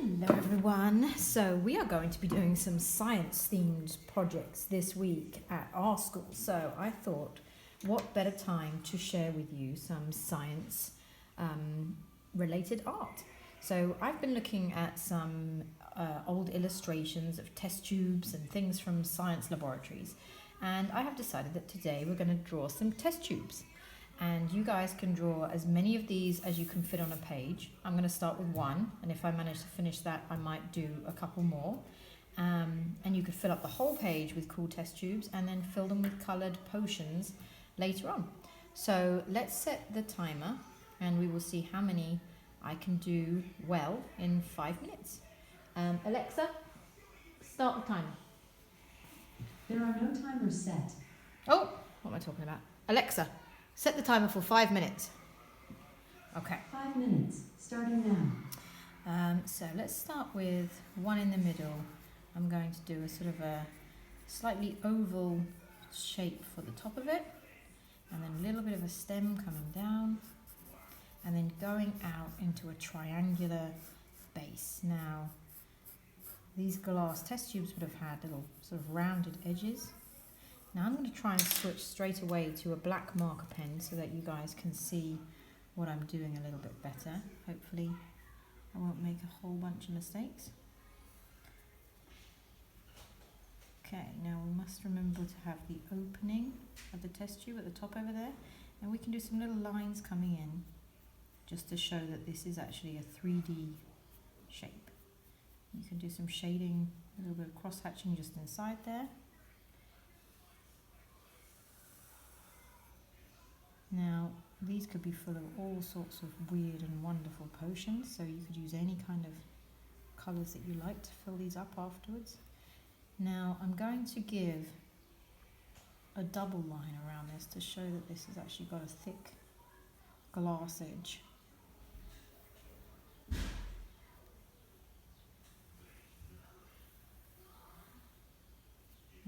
Hello everyone. So we are going to be doing some science themed projects this week at our school. So I thought what better time to share with you some science related art. So I've been looking at some old illustrations of test tubes and things from science laboratories, and I have decided that today we're going to draw some test tubes. And you guys can draw as many of these as you can fit on a page. I'm going to start with one, and if I manage to finish that, I might do a couple more. And you could fill up the whole page with cool test tubes and then fill them with coloured potions later on. So let's set the timer and we will see how many I can do well in 5 minutes. Alexa, start the timer. There are no timers set. Oh, what am I talking about? Alexa, set the timer for 5 minutes. Okay. 5 minutes, starting now. So let's start with one in the middle. I'm going to do a sort of a slightly oval shape for the top of it, and then a little bit of a stem coming down, and then going out into a triangular base. Now, these glass test tubes would have had little sort of rounded edges. Now I'm going to try and switch straight away to a black marker pen so that you guys can see what I'm doing a little bit better. Hopefully I won't make a whole bunch of mistakes. Okay, now we must remember to have the opening of the test tube at the top over there, and we can do some little lines coming in just to show that this is actually a 3D shape. You can do some shading, a little bit of cross-hatching just inside there. Now, these could be full of all sorts of weird and wonderful potions, so you could use any kind of colours that you like to fill these up afterwards. Now, I'm going to give a double line around this to show that this has actually got a thick glass edge.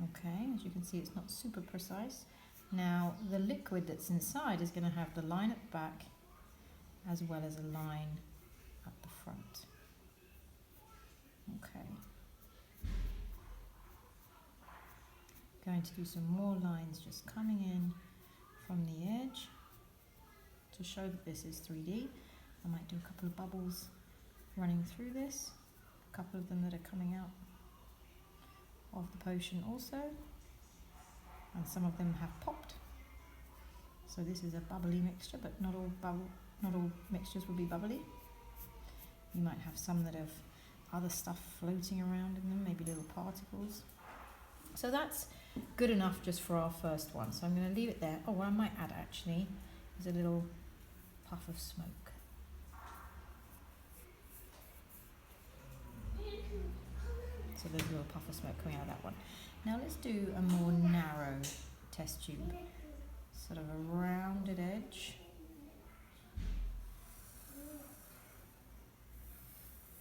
Okay, as you can see, it's not super precise. Now, the liquid that's inside is going to have the line at the back as well as a line at the front. Okay. Going to do some more lines just coming in from the edge to show that this is 3D. I might do a couple of bubbles running through this, a couple of them that are coming out of the potion also, and some of them have popped. So this is a bubbly mixture, but not all mixtures will be bubbly. You might have some that have other stuff floating around in them, maybe little particles. So that's good enough just for our first one. So I'm going to leave it there. Oh, what I might add actually is a little puff of smoke. So there's a little puff of smoke coming out of that one. Now let's do a more narrow test tube. Sort of a rounded edge.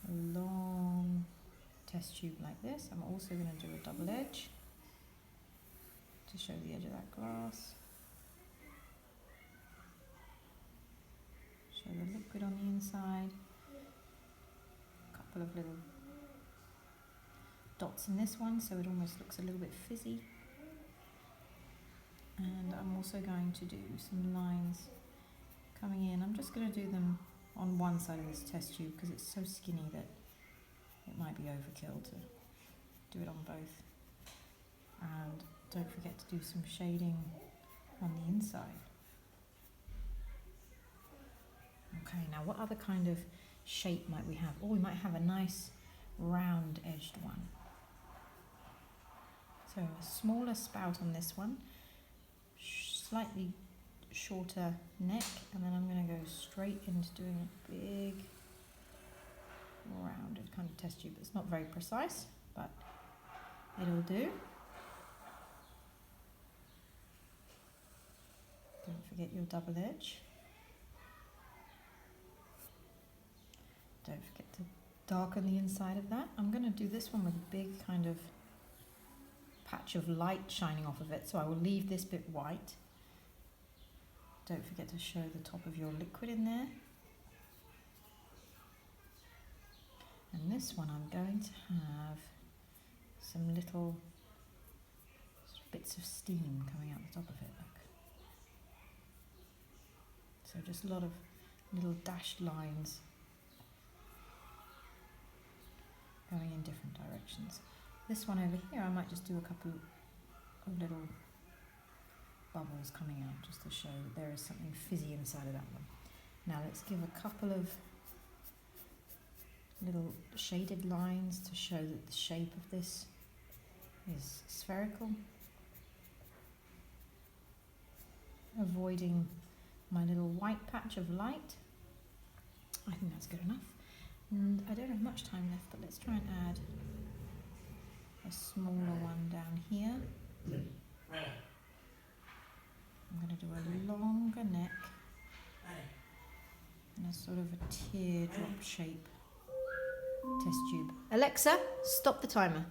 A long test tube like this. I'm also going to do a double edge to show the edge of that glass. Show the liquid on the inside. A couple of little dots in this one, so it almost looks a little bit fizzy. And I'm also going to do some lines coming in. I'm just going to do them on one side of this test tube because it's so skinny that it might be overkill to do it on both. And don't forget to do some shading on the inside. Okay, now what other kind of shape might we have? Oh, we might have a nice round edged one. So a smaller spout on this one, slightly shorter neck, and then I'm going to go straight into doing a big rounded kind of test tube. It's not very precise, but it'll do. Don't forget your double edge. Don't forget to darken the inside of that. I'm going to do this one with a big kind of patch of light shining off of it, so I will leave this bit white. Don't forget to show the top of your liquid in there. And this one I'm going to have some little bits of steam coming out the top of it, look. So just a lot of little dashed lines going in different directions. This one over here, I might just do a couple of little bubbles coming out just to show that there is something fizzy inside of that one. Now let's give a couple of little shaded lines to show that the shape of this is spherical. Avoiding my little white patch of light. I think that's good enough. And I don't have much time left, but let's try and add a smaller one down here. I'm going to do a longer neck and a sort of a teardrop shape test tube. Alexa, stop the timer.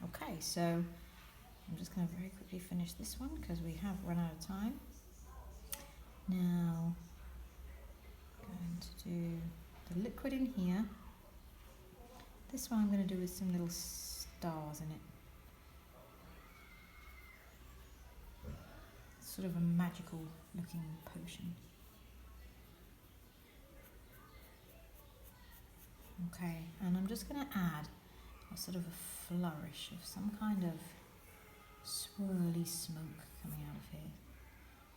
Okay, so I'm just going to very quickly finish this one because we have run out of time. Now, I'm going to do the liquid in here. This one I'm going to do with some little stars in it. Sort of a magical looking potion. Okay, and I'm just going to add a sort of a flourish of some kind of swirly smoke coming out of here.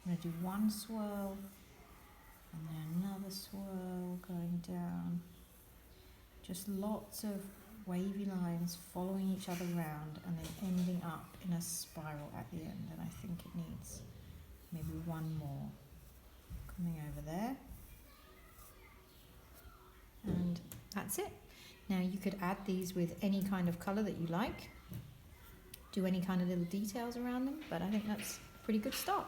I'm going to do one swirl and then another swirl going down. Just lots of wavy lines following each other round and then ending up in a spiral at the end. And I think it needs maybe one more coming over there. And that's it. Now you could add these with any kind of colour that you like. Do any kind of little details around them, but I think that's a pretty good start.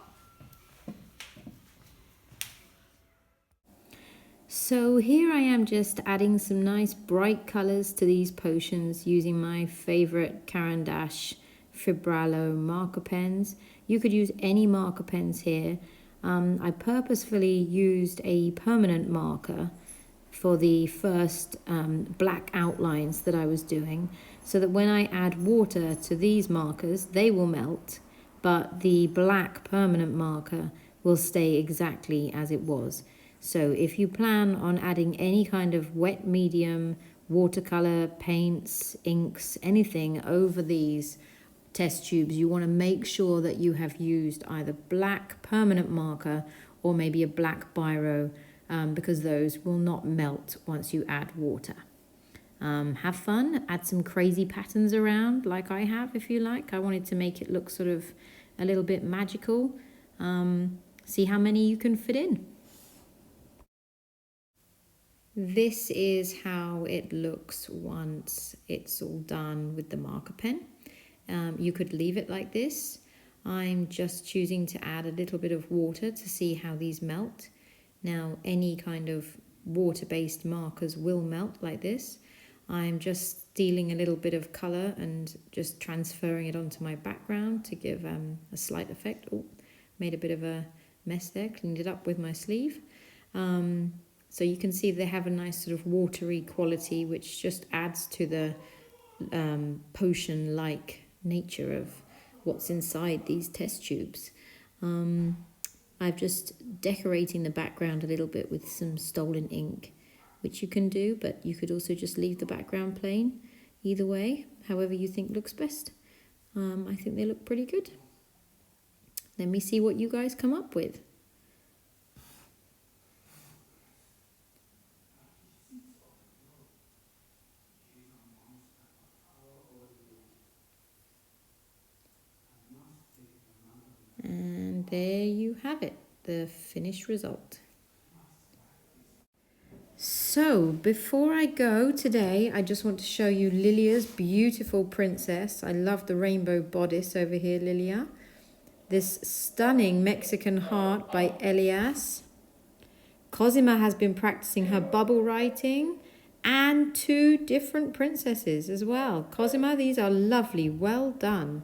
So here I am just adding some nice bright colours to these potions using my favourite Caran d'Ache Fibrallo marker pens. You could use any marker pens here. I purposefully used a permanent marker for the first black outlines that I was doing, so that when I add water to these markers, they will melt, but the black permanent marker will stay exactly as it was. So if you plan on adding any kind of wet medium, watercolor, paints, inks, anything over these test tubes, you want to make sure that you have used either black permanent marker or maybe a black biro, because those will not melt once you add water. Have fun, add some crazy patterns around like I have if you like. I wanted to make it look sort of a little bit magical. See how many you can fit in. This is how it looks once it's all done with the marker pen. You could leave it like this. I'm just choosing to add a little bit of water to see how these melt. Now, any kind of water-based markers will melt like this. I'm just stealing a little bit of colour and just transferring it onto my background to give a slight effect. Oh, made a bit of a mess there, cleaned it up with my sleeve. So you can see they have a nice sort of watery quality, which just adds to the potion-like nature of what's inside these test tubes. I'm just decorating the background a little bit with some stolen ink, which you can do, but you could also just leave the background plain. Either way, however you think looks best. I think they look pretty good. Let me see what you guys come up with. And there you have it, the finished result. So before I go today, I just want to show you Lilia's beautiful princess. I love the rainbow bodice over here, Lilia. This stunning Mexican heart by Elias. Cosima has been practicing her bubble writing, and 2 different princesses as well. Cosima, these are lovely, well done.